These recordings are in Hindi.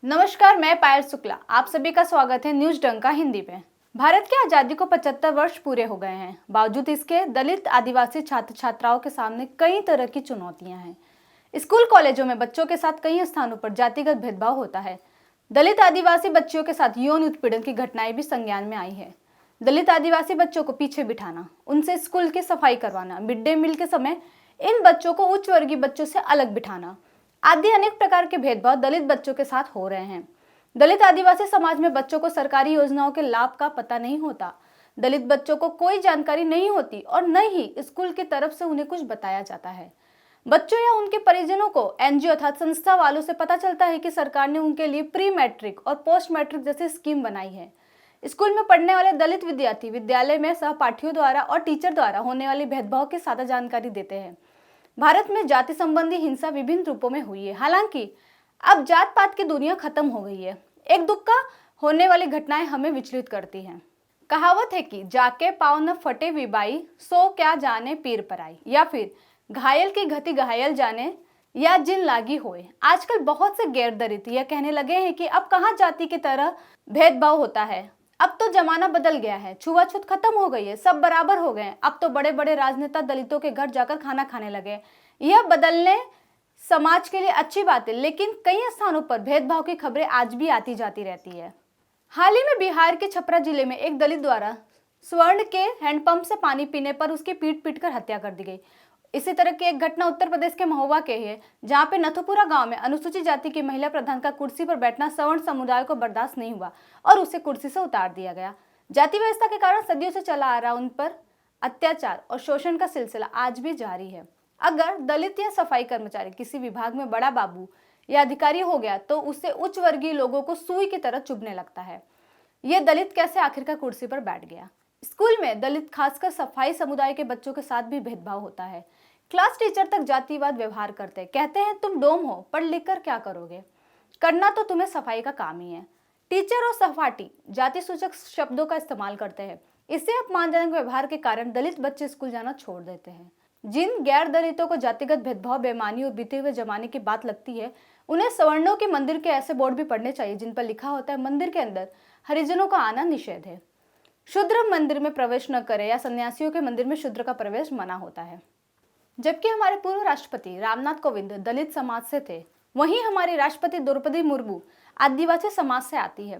नमस्कार, मैं पायल शुक्ला। आप सभी का स्वागत है न्यूज डंका हिंदी पे। भारत की आजादी को 75 वर्ष पूरे हो गए हैं। बावजूद इसके दलित आदिवासी छात्र छात्राओं के सामने कई तरह की चुनौतियां हैं। स्कूल कॉलेजों में बच्चों के साथ कई स्थानों पर जातिगत भेदभाव होता है। दलित आदिवासी बच्चियों के साथ यौन उत्पीड़न की घटनाएं भी संज्ञान में आई है। दलित आदिवासी बच्चों को पीछे बिठाना, उनसे स्कूल की सफाई करवाना, मिड डे मील के समय इन बच्चों को उच्च वर्गीय बच्चों से अलग बिठाना आदि अनेक प्रकार के भेदभाव दलित बच्चों के साथ हो रहे हैं। दलित आदिवासी समाज में बच्चों को सरकारी योजनाओं के लाभ का पता नहीं होता। दलित बच्चों को कोई जानकारी नहीं होती और न ही स्कूल की तरफ से उन्हें कुछ बताया जाता है। बच्चों या उनके परिजनों को एनजीओ अर्थात संस्था वालों से पता चलता है कि सरकार ने उनके लिए प्री मैट्रिक और पोस्ट मैट्रिक जैसी स्कीम बनाई है। स्कूल में पढ़ने वाले दलित विद्यार्थी विद्यालय में सहपाठियों द्वारा और टीचर द्वारा होने वाली भेदभाव की सादा जानकारी देते हैं। भारत में जाति संबंधी हिंसा विभिन्न रूपों में हुई है। हालांकि अब जात पात की दुनिया खत्म हो गई है। एक दुक्का होने वाली घटनाएं हमें विचलित करती हैं। कहावत है कि जाके पाँव न फटे विबाई, सो क्या जाने पीर पराई, या फिर घायल की गति घायल जाने या जिन लागी होए। आजकल बहुत से गैर दलित यह कहने लगे हैं कि अब कहाँ जाति की तरह भेदभाव होता है। अब तो जमाना बदल गया है, छुआछूत खत्म हो गई है, सब बराबर हो गए। अब तो बड़े बड़े राजनेता दलितों के घर जाकर खाना खाने लगे। यह बदलने समाज के लिए अच्छी बात है, लेकिन कई स्थानों पर भेदभाव की खबरें आज भी आती जाती रहती है। हाल ही में बिहार के छपरा जिले में एक दलित द्वारा स्वर्ण के हैंडपंप से पानी पीने पर उसकी पीट पीट कर हत्या कर दी गई। इसी तरह की एक घटना उत्तर प्रदेश के महुआ के है, जहां पे नथुपुरा गांव में अनुसूचित जाति की महिला प्रधान का कुर्सी पर बैठना सवर्ण समुदाय को बर्दाश्त नहीं हुआ और उसे कुर्सी से उतार दिया गया। जाति व्यवस्था के कारण सदियों से चला आ रहा उन पर अत्याचार और शोषण का सिलसिला आज भी जारी है। अगर दलित या सफाई कर्मचारी किसी विभाग में बड़ा बाबू या अधिकारी हो गया तो उससे उच्च वर्गीय लोगों को सुई की तरह चुभने लगता है। यह दलित कैसे आखिरकार कुर्सी पर बैठ गया। स्कूल में दलित खासकर सफाई समुदाय के बच्चों के साथ भी भेदभाव होता है। क्लास टीचर तक जातिवाद व्यवहार करते हैं, कहते हैं तुम डोम हो, पढ़ लिख कर क्या करोगे, करना तो तुम्हें सफाई का काम ही है। टीचर और सहपाठी जाति सूचक शब्दों का इस्तेमाल करते हैं। इससे अपमानजनक व्यवहार के कारण दलित बच्चे स्कूल जाना छोड़ देते हैं। जिन गैर दलितों को जातिगत भेदभाव, बेईमानी और बीते हुए जमाने की बात लगती है, उन्हें सवर्णों के मंदिर के ऐसे बोर्ड भी पढ़ने चाहिए जिन पर लिखा होता है मंदिर के अंदर हरिजनों का आना निषेध है, शूद्र मंदिर में प्रवेश न करे, या सन्यासियों के मंदिर में शूद्र का प्रवेश मना होता है। जबकि हमारे पूर्व राष्ट्रपति रामनाथ कोविंद दलित समाज से थे, वहीं हमारी राष्ट्रपति द्रौपदी मुर्मू आदिवासी समाज से आती है।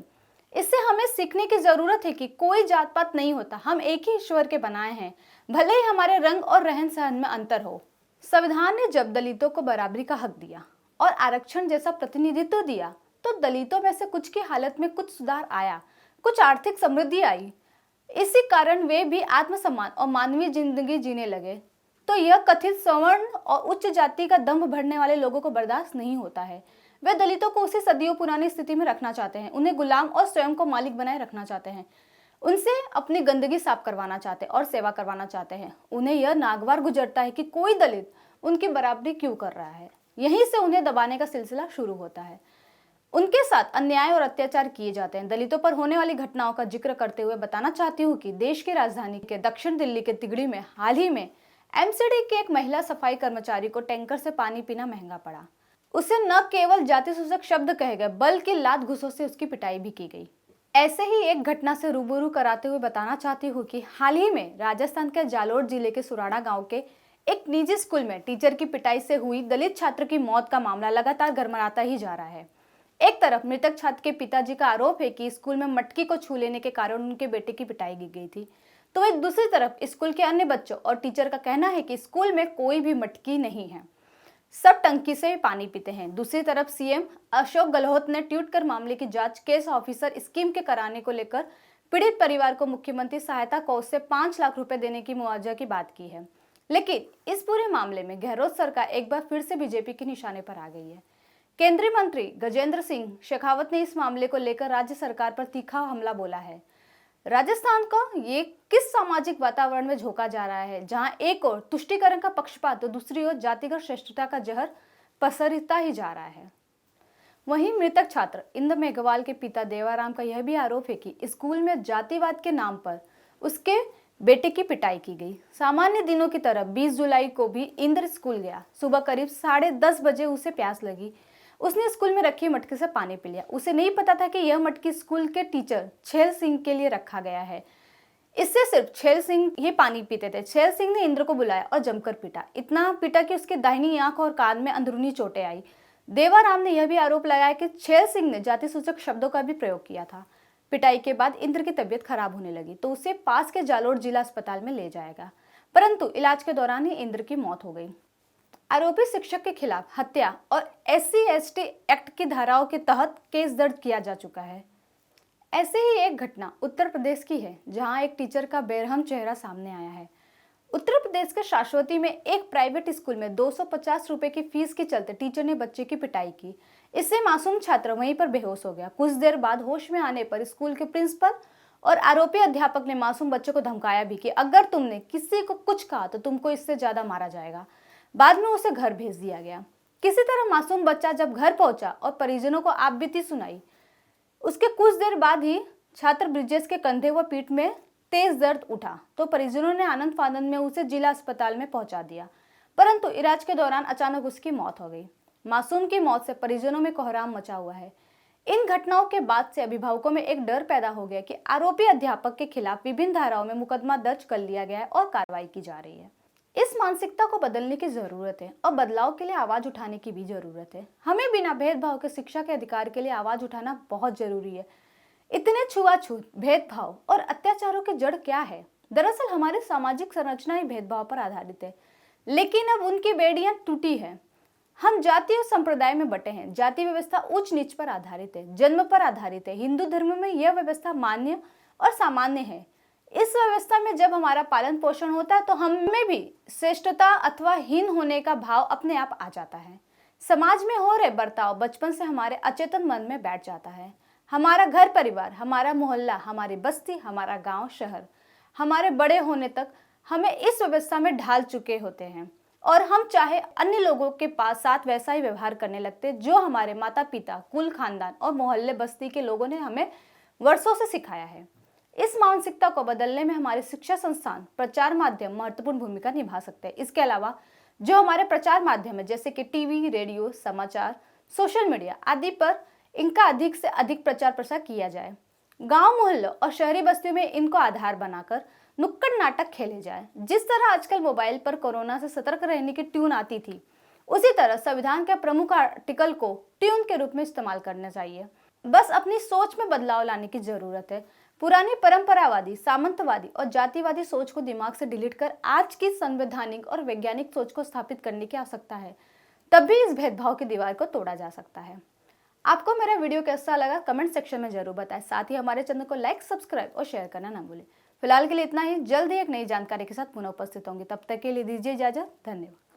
इससे हमें सीखने की जरूरत है कि कोई जात पात नहीं होता, हम एक ही ईश्वर के बनाए हैं, भले ही हमारे रंग और रहन सहन में अंतर हो। संविधान ने जब दलितों को बराबरी का हक दिया और आरक्षण जैसा प्रतिनिधित्व दिया तो दलितों में से कुछ की हालत में कुछ सुधार आया, कुछ आर्थिक समृद्धि आई। इसी कारण वे भी आत्मसम्मान और मानवीय जिंदगी जीने लगे। तो यह कथित सवर्ण और उच्च जाति का दंभ भरने वाले लोगों को बर्दाश्त नहीं होता है। वे दलितों को उसी सदियों पुरानी स्थिति में रखना चाहते हैं, उन्हें गुलाम और स्वयं को मालिक बनाए रखना चाहते हैं, उनसे अपनी गंदगी साफ करवाना चाहते हैं और सेवा करवाना चाहते हैं। उन्हें यह नागवार गुजरता है कि कोई दलित उनकी बराबरी क्यों कर रहा है। यहीं से उन्हें दबाने का सिलसिला शुरू होता है। उनके साथ अन्याय और अत्याचार किए जाते हैं। दलितों पर होने वाली घटनाओं का जिक्र करते हुए बताना चाहती हूँ कि देश की राजधानी के दक्षिण दिल्ली के तिगड़ी में हाल ही में एमसीडी की एक महिला सफाई कर्मचारी को टैंकर से पानी पीना महंगा पड़ा। उसे न केवल जाति सूचक शब्द कहे गए बल्कि लात घूंसों से उसकी पिटाई भी की गई। ऐसे ही एक घटना से रूबरू कराते हुए बताना चाहती हूँ कि हाल ही में राजस्थान के जालोर जिले के सुराड़ा गांव के एक निजी स्कूल में टीचर की पिटाई से हुई दलित छात्र की मौत का मामला लगातार गरमाता ही जा रहा है। एक तरफ मृतक छात्र के पिताजी का आरोप है कि स्कूल में मटकी को छू लेने के कारण उनके बेटे की पिटाई की गई थी, तो वही दूसरी तरफ स्कूल के अन्य बच्चों और टीचर का कहना है कि स्कूल में कोई भी मटकी नहीं है, सब टंकी से पानी पीते हैं। दूसरी तरफ सीएम अशोक गहलोत ने ट्वीट कर मामले की जांच केस ऑफिसर स्कीम के कराने को लेकर पीड़ित परिवार को मुख्यमंत्री सहायता कोष से 5 लाख रुपए देने की मुआवजा की बात की है। लेकिन इस पूरे मामले में गहलोत सरकार एक बार फिर से बीजेपी के निशाने पर आ गई है। केंद्रीय मंत्री गजेंद्र सिंह शेखावत ने इस मामले को लेकर राज्य सरकार पर तीखा हमला बोला है। राजस्थान को ये किस सामाजिक वातावरण में झोंका जा रहा है, जहां एक ओर तुष्टीकरण का पक्षपात तो दूसरी ओर जातिगत श्रेष्ठता का जहर पसरता ही जा रहा है। वहीं मृतक छात्र इंद्र मेघवाल के पिता देवाराम का यह भी आरोप है कि स्कूल में जातिवाद के नाम पर उसके बेटे की पिटाई की गई। सामान्य दिनों की तरह 20 जुलाई को भी इंद्र स्कूल गया। सुबह करीब 10:30 बजे उसे प्यास लगी। उसने स्कूल में रखी मटकी से पानी पी लिया। उसे नहीं पता था कि यह मटकी स्कूल के टीचर छेल सिंह के लिए रखा गया है। इससे सिर्फ छेल सिंह ही पानी पीते थे। छेल सिंह ने इंद्र को बुलाया और जमकर पीटा। इतना पीटा कि उसकी दाहिनी आंख और कान में अंदरूनी चोटें आई। देवाराम ने यह भी आरोप लगाया कि छेल सिंह ने जाति सूचक शब्दों का भी प्रयोग किया था। पिटाई के बाद इंद्र की तबीयत खराब होने लगी तो उसे पास के जालोर जिला अस्पताल में ले जाएगा, परंतु इलाज के दौरान ही इंद्र की मौत हो गई। आरोपी शिक्षक के खिलाफ हत्या और SC/ST एक्ट की धाराओं के तहत केस दर्ज किया जा चुका है। ऐसे ही एक घटना उत्तर प्रदेश की है, जहां एक टीचर का बेरहम चेहरा सामने आया है। उत्तर प्रदेश के शाश्वती में एक प्राइवेट स्कूल में 250 रुपए की फीस के चलते टीचर ने बच्चे की पिटाई की। इससे मासूम छात्र वहीं पर बेहोश हो गया। कुछ देर बाद होश में आने पर स्कूल के प्रिंसिपल और आरोपी अध्यापक ने मासूम बच्चे को धमकाया भी कि अगर तुमने किसी को कुछ कहा तो तुमको इससे ज्यादा मारा जाएगा। बाद में उसे घर भेज दिया गया। किसी तरह मासूम बच्चा जब घर पहुंचा और परिजनों को आप बीती सुनाई, उसके कुछ देर बाद ही छात्र ब्रिजेश के कंधे व पीठ में तेज दर्द उठा तो परिजनों ने आनंद फानंद में उसे जिला अस्पताल में पहुंचा दिया, परंतु इलाज के दौरान अचानक उसकी मौत हो गई। मासूम की मौत से परिजनों में कोहराम मचा हुआ है। इन घटनाओं के बाद से अभिभावकों में एक डर पैदा हो गया कि आरोपी अध्यापक के खिलाफ विभिन्न धाराओं में मुकदमा दर्ज कर लिया गया है और कार्रवाई की जा रही है। इस मानसिकता को बदलने की जरूरत है और बदलाव के लिए आवाज उठाने की भी जरूरत है। हमें बिना भेदभाव के शिक्षा के अधिकार के लिए आवाज उठाना बहुत जरूरी है। इतने छुआछूत, भेदभाव और अत्याचारों की जड़ क्या है? दरअसल हमारी सामाजिक संरचना ही भेदभाव पर आधारित है, लेकिन अब उनकी बेड़ियां टूटी है। हम जाति और संप्रदाय में बटे हैं। जाति व्यवस्था ऊंच नीच पर आधारित है, जन्म पर आधारित है। हिंदू धर्म में यह व्यवस्था मान्य और सामान्य है। इस व्यवस्था में जब हमारा पालन पोषण होता है तो हमें भी श्रेष्ठता अथवा हीन होने का भाव अपने आप आ जाता है। समाज में हो रहे बर्ताव बचपन से हमारे अचेतन मन में बैठ जाता है। हमारा घर परिवार, हमारा मोहल्ला, हमारी बस्ती, हमारा गांव, शहर, हमारे बड़े होने तक हमें इस व्यवस्था में ढाल चुके होते हैं और हम चाहे अन्य लोगों के पास साथ वैसा ही व्यवहार करने लगते जो हमारे माता पिता, कुल, खानदान और मोहल्ले बस्ती के लोगों ने हमें वर्षों से सिखाया है। इस मानसिकता को बदलने में हमारे शिक्षा संस्थान, प्रचार माध्यम महत्वपूर्ण भूमिका निभा सकते हैं। इसके अलावा जो हमारे प्रचार माध्यम है जैसे कि टीवी, रेडियो, समाचार, सोशल मीडिया आदि पर इनका अधिक से अधिक प्रचार प्रसार किया जाए। गांव, मोहल्लों और शहरी बस्तियों में इनको आधार बनाकर नुक्कड़ नाटक खेले जाए। जिस तरह आजकल मोबाइल पर कोरोना से सतर्क रहने की ट्यून आती थी, उसी तरह संविधान के प्रमुख आर्टिकल को ट्यून के रूप में इस्तेमाल करना चाहिए। बस अपनी सोच में बदलाव लाने की जरूरत है। पुरानी परंपरावादी, सामंतवादी और जातिवादी सोच को दिमाग से डिलीट कर आज की संवैधानिक और वैज्ञानिक सोच को स्थापित करने की आवश्यकता है। तब भी इस भेदभाव की दीवार को तोड़ा जा सकता है। आपको मेरा वीडियो कैसा लगा कमेंट सेक्शन में जरूर बताएं। साथ ही हमारे चैनल को लाइक, सब्सक्राइब और शेयर करना ना भूलें। फिलहाल के लिए इतना ही। जल्द ही एक नई जानकारी के साथ पुनः उपस्थित होंगे। तब तक के लिए दीजिए इजाजत। धन्यवाद।